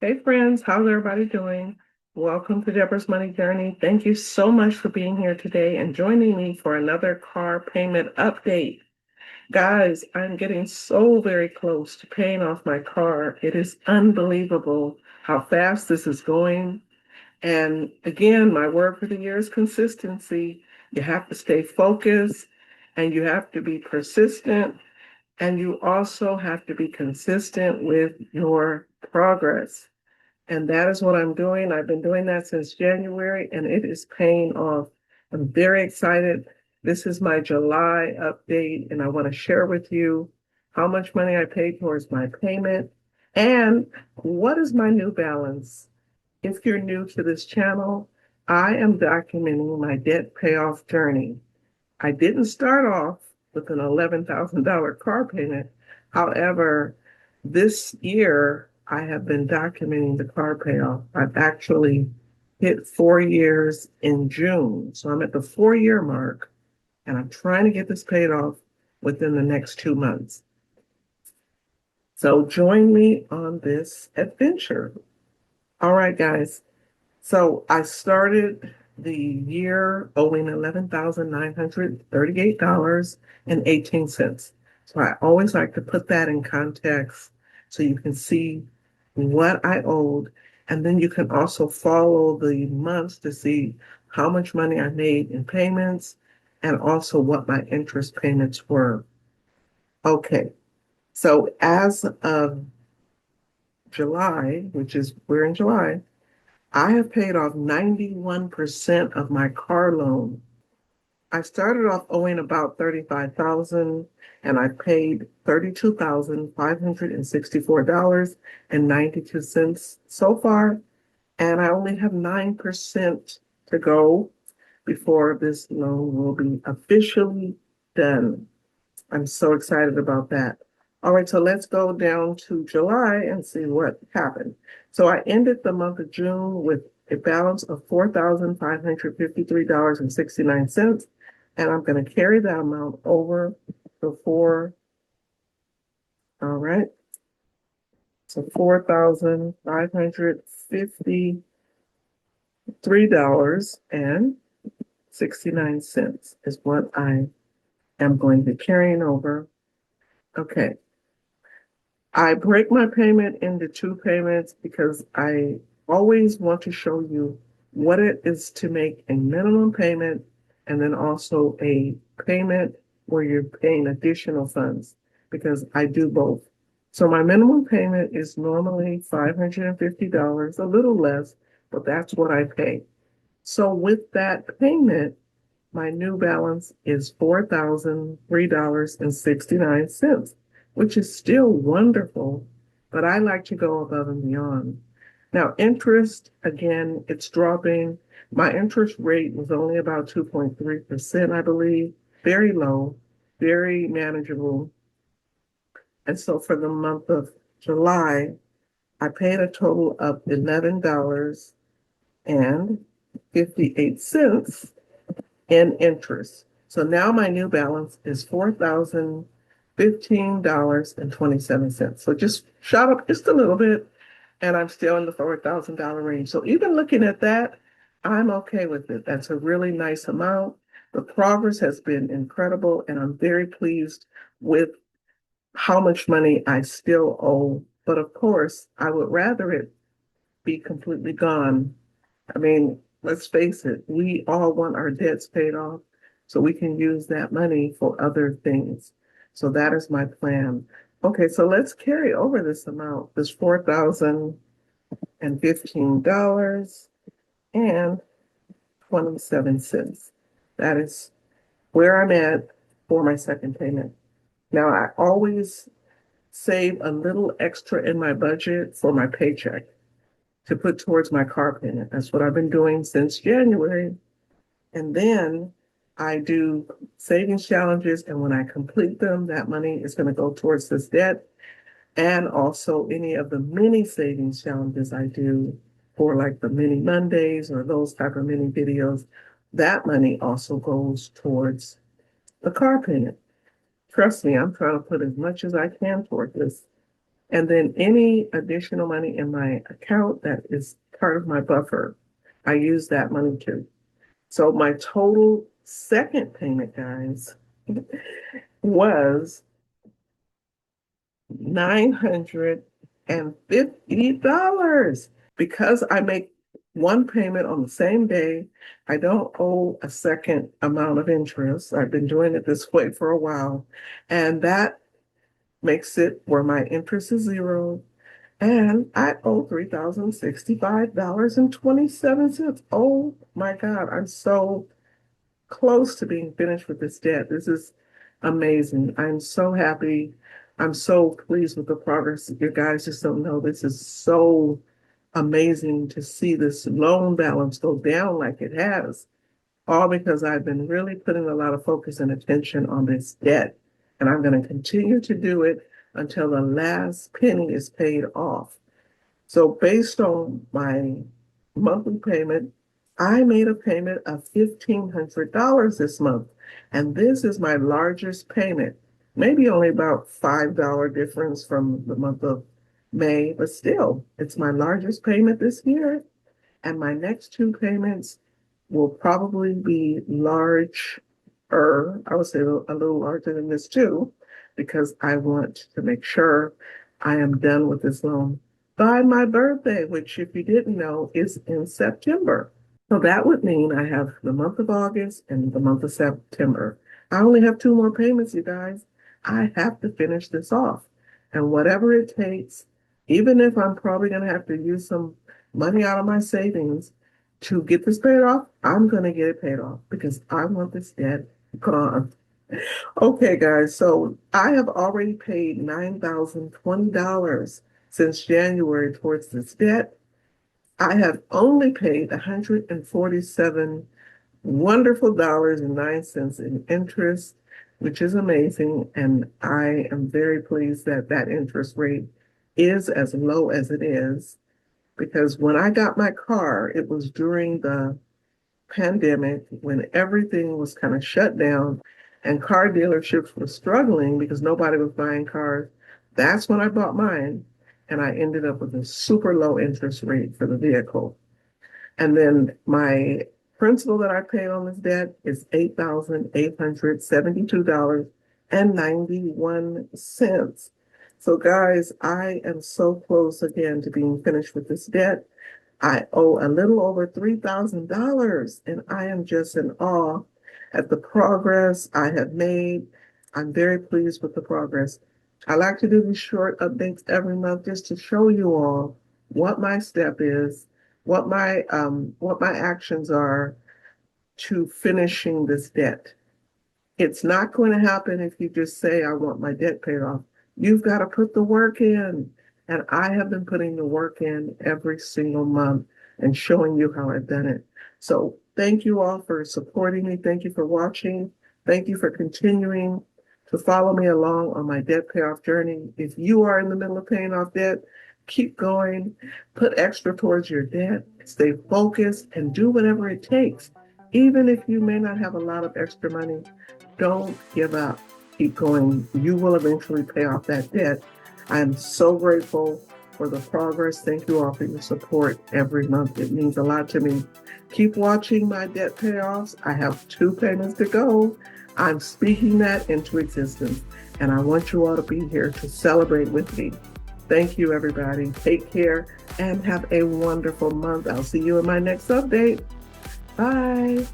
Hey friends, how's everybody doing? Welcome to Deborah's Money Journey. Thank you so much for being here today and joining me for another car payment update. Guys, I'm getting so very close to paying off my car. It is unbelievable how fast this is going. And again, my word for the year is consistency. You have to stay focused and you have to be persistent and you also have to be consistent with your progress. And that is what I'm doing. I've been doing that since January and it is paying off. I'm very excited. This is my July update and I want to share with you how much money I paid towards my payment and what is my new balance. If you're new to this channel, I am documenting my debt payoff journey. I didn't start off with an $11,000 car payment. However, this year I have been documenting the car payoff. I've actually hit 4 years in June. So I'm at the 4 year mark and I'm trying to get this paid off within the next 2 months. So join me on this adventure. All right, guys. So I started the year owing $11,938.18. So I always like to put that in context so you can see what I owed. And then you can also follow the months to see how much money I made in payments and also what my interest payments were. Okay, so as of July, which is we're in July, I have paid off 91% of my car loan. I started off owing about 35,000 and I paid $32,564.92 so far, and I only have 9% to go before this loan will be officially done. I'm so excited about that. All right, so let's go down to July and see what happened. So I ended the month of June with a balance of $4,553.69, and I'm going to carry that amount over before. All right, so $4,553.69 is what I am going to be carrying over. Okay. I break my payment into two payments because I always want to show you what it is to make a minimum payment and then also a payment where you're paying additional funds because I do both. So my minimum payment is normally $550, a little less, but that's what I pay. So with that payment, my new balance is $4,003.69, which is still wonderful, but I like to go above and beyond. Now, interest, again, it's dropping. My interest rate was only about 2.3%, I believe. Very low, very manageable. And so for the month of July, I paid a total of $11.58 in interest. So now my new balance is $4,015.27. So just shot up just a little bit, and I'm still in the $4,000 range. So even looking at that, I'm okay with it. That's a really nice amount. The progress has been incredible, and I'm very pleased with how much money I still owe. But of course, I would rather it be completely gone. I mean, let's face it, we all want our debts paid off so we can use that money for other things. So that is my plan. Okay, so let's carry over this amount, this $4,015.27. That is where I'm at for my second payment. Now, I always save a little extra in my budget for my paycheck to put towards my car payment. That's what I've been doing since January. And then I do savings challenges. And when I complete them, that money is going to go towards this debt. And also any of the mini savings challenges I do for like the mini Mondays or those type of mini videos, that money also goes towards the car payment. Trust me, I'm trying to put as much as I can toward this. And then any additional money in my account that is part of my buffer, I use that money too. So my total second payment, guys, was $950. Because I make one payment on the same day, I don't owe a second amount of interest. I've been doing it this way for a while, and that makes it where my interest is zero. And I owe $3,065.27. Oh my God, I'm so close to being finished with this debt. This is amazing. I'm so happy. I'm so pleased with the progress. You guys just don't know. This is so amazing to see this loan balance go down like it has, all because I've been really putting a lot of focus and attention on this debt. And I'm going to continue to do it until the last penny is paid off. So based on my monthly payment, I made a payment of $1,500 this month. And this is my largest payment. Maybe only about $5 difference from the month of May, but still, it's my largest payment this year. And my next two payments will probably be larger. I would say a little larger than this too, because I want to make sure I am done with this loan by my birthday, which, if you didn't know, is in September. So that would mean I have the month of August and the month of September. I only have two more payments, you guys. I have to finish this off. And whatever it takes, even if I'm probably going to have to use some money out of my savings to get this paid off, I'm going to get it paid off because I want this debt gone. Okay, guys, so I have already paid $9,020 since January towards this debt. I have only paid 147 wonderful dollars and 9 cents in interest, which is amazing. And I am very pleased that that interest rate is as low as it is, because when I got my car, it was during the pandemic when everything was kind of shut down and car dealerships were struggling because nobody was buying cars. That's when I bought mine. And I ended up with a super low interest rate for the vehicle. And then my principal that I paid on this debt is $8,872.91. So guys, I am so close again to being finished with this debt. I owe a little over $3,000, and I am just in awe at the progress I have made. I'm very pleased with the progress. I like to do these short updates every month just to show you all what my step is, what my actions are to finishing this debt. It's not going to happen if you just say, I want my debt paid off. You've got to put the work in. And I have been putting the work in every single month and showing you how I've done it. So thank you all for supporting me. Thank you for watching. Thank you for continuing to follow me along on my debt payoff journey. If you are in the middle of paying off debt, keep going. Put extra towards your debt. Stay focused and do whatever it takes. Even if you may not have a lot of extra money, don't give up. Keep going. You will eventually pay off that debt. I am so grateful for the progress. Thank you all for your support every month. It means a lot to me. Keep watching my debt payoffs. I have 2 payments to go. I'm speaking that into existence, and I want you all to be here to celebrate with me. Thank you, everybody. Take care and have a wonderful month. I'll see you in my next update. Bye.